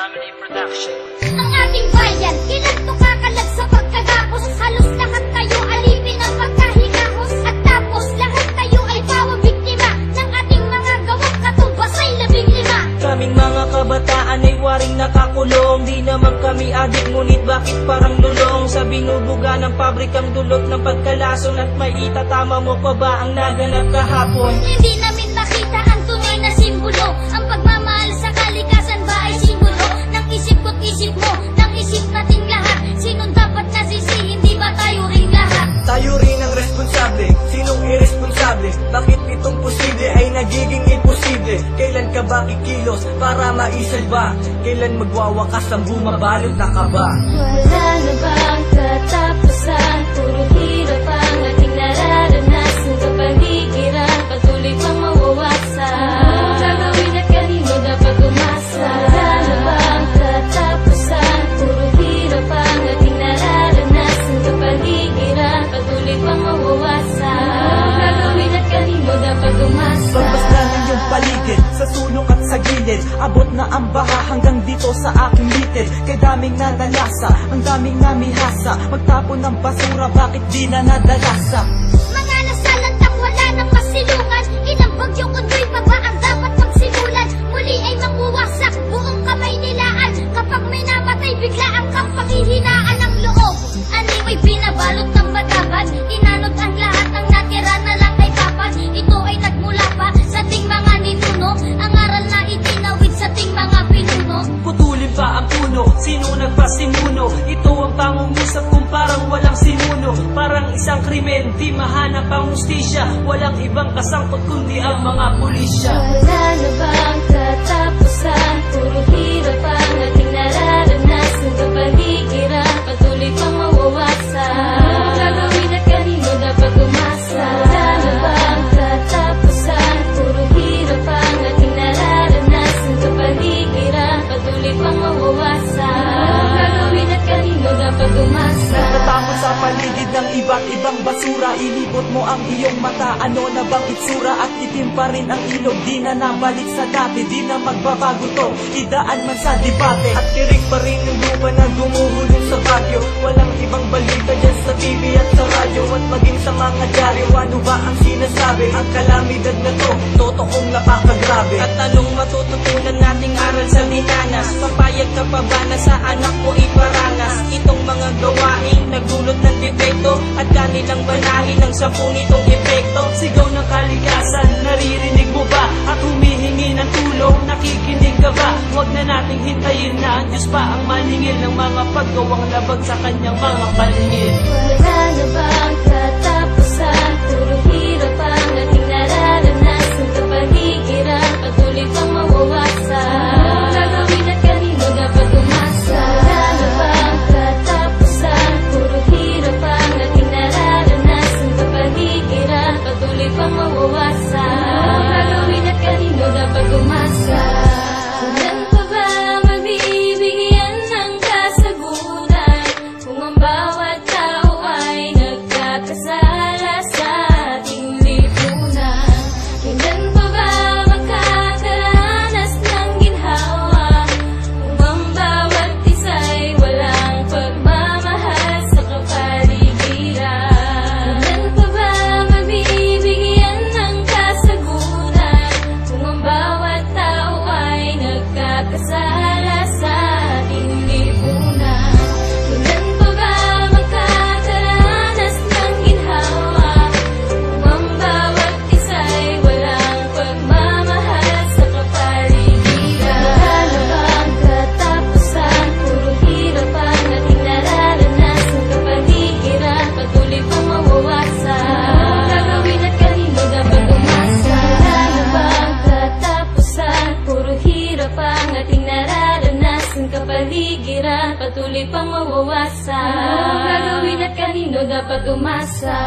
Family Production. Ang ating bayan, kailan to kakalag sa pagkagapos? Halos lahat tayo alipin ang pagkahigahos. At tapos lahat tayo ay pawang biktima ng ating mga gawang katumbas ay 15. Kaming mga kabataan ay waring nakakulong. Di naman kami adik, ngunit bakit parang lulong? Sa binubuga ng pabrikang dulot ng pagkalason. At may itatama mo pa ba ang naganap kahapon? Hindi namin makita ang tunay na simbolo. Ang pagmamahal sa kalikasan ba ay simbolo ng isip ko't isip mo, ng isip nating lahat? Sinong dapat nasisihin, di ba tayo rin lahat? Tayo rin ang responsable. Sinong irresponsable? Bakit itong posible ay nagiging imposible? Kailan ka ba kikilos para maisalba? Kailan magwawakas ang bumabalot na kaba? Wala na bang katapusan? Puro hirap ang ating nararanasan. Kapaligiran, patuloy pang mawawasan. Gagawin at kanino dapat umasa? Wala na bang katapusan? Puro hirap ang ating nararanasan. Kapaligiran, patuloy pang mawawasan. Gagawin at kanino dapat umasa? Pagbasta ng iyong paligid, sa sulok at sa gilid, abot na ang baha hanggang dito sa aking litid. Kay daming nadalasa, ang daming namihasa. Magtapon ng basura, bakit di na nadalasa? Mga nasalantang wala ng masilungan. Inang bagyo kundoy pa ba ang dapat magsimulan? Muli ay manguwasak, buong kamay nilaan. Kapag may namatay, bigla ang kang panghihinaan ng loob. Anyway, binabalot ng bataban. Inanod ang lahat, ang natira na lang ay papan. Ito ay nagmula pa sa ting mga ninuno. Ang aral na itinawid sa ting mga pinuno. Putulin pa ang puno, sino nagpasimuno? Ito ang pangungusap kung parang walang sinuno. Parang isang krimen, di mahanap ang hustisya. Walang ibang kasangkot kundi ang mga pulisya. Wala na bang katapusan? Puro hirap ang ating nararanasan. Kapaligiran, patuloy pang mawawasan. Gagawin at kanino dapat umasa? Wala na bang katapusan? Puro hirap ang ating nararanasan. Kapaligiran, patuloy pang mawawasan. Gagawin at kanino dapat umasa? Natatapon sa paligid ng iba't ibang basura. Inibot mo ang iyong mata, ano na bang itsura? At itim pa rin ang ilog, di na nabalik sa dati. Di na magbabago to, idaan man sa debate. At tirik pa rin yung lupa na gumuhulong sa bagyo. Walang ibang balita dyan sa TV at sa radyo. At maging sa mga dyaryo, ano ba ang sinasabi? Ang kalamidad na to, totoong napakagrabe. At anong matututunan nating aral sa minanas? Papayag ka pa ba na sa anak mo iparanas? Itong mga gawain nagdulot ng depekto at kanilang banahin ang 10 nitong epekto. Sigaw ng kalikasan, naririnig mo ba? At humihingi ng tulong, nakikinig ka ba? Huwag na nating hintayin na ang Diyos pa ang maningil ng mga paggawang labag sa kanyang mga palingil. Wala na bang katapusan? Puro hirap ang ating nararanasan. Kapaligiran, patuloy pang mawawasan. Gagawin at kanino dapat umasa? Wala na bang katapusan? Puro hirap ang ating nararanasan. Kapaligiran, patuloy pang mawawasan. Gagawin at kanino dapat umasa? Kailan pa ba mabibigyan ng kasagutan kung ang bawat tao ay nagkakasala sa ating lipunan? Kailan pa ba makakaranas ng ginhawa kung ang bawat isa'y walang pagmamahal sa kapaligiran? Kailan pa ba mabibigyan ng kasagutan kung ang bawat tao ay nagkakasala sa ating lipunan? Kailan pa ba makakaranas ng ginhawa kung ang bawat isa'y walang pagmamahal sa kapaligiran? Wala na bang katapusan? Puro hirap ang ating nararanasan. Kapaligiran, patuloy pang mawawasan. Gagawin at kanino dapat umasa? Wala na bang katapusan? Puro hirap ang ating nararanasan. Kapaligiran, patuloy pang mawawasan. Gagawin at kanino dapat umasa?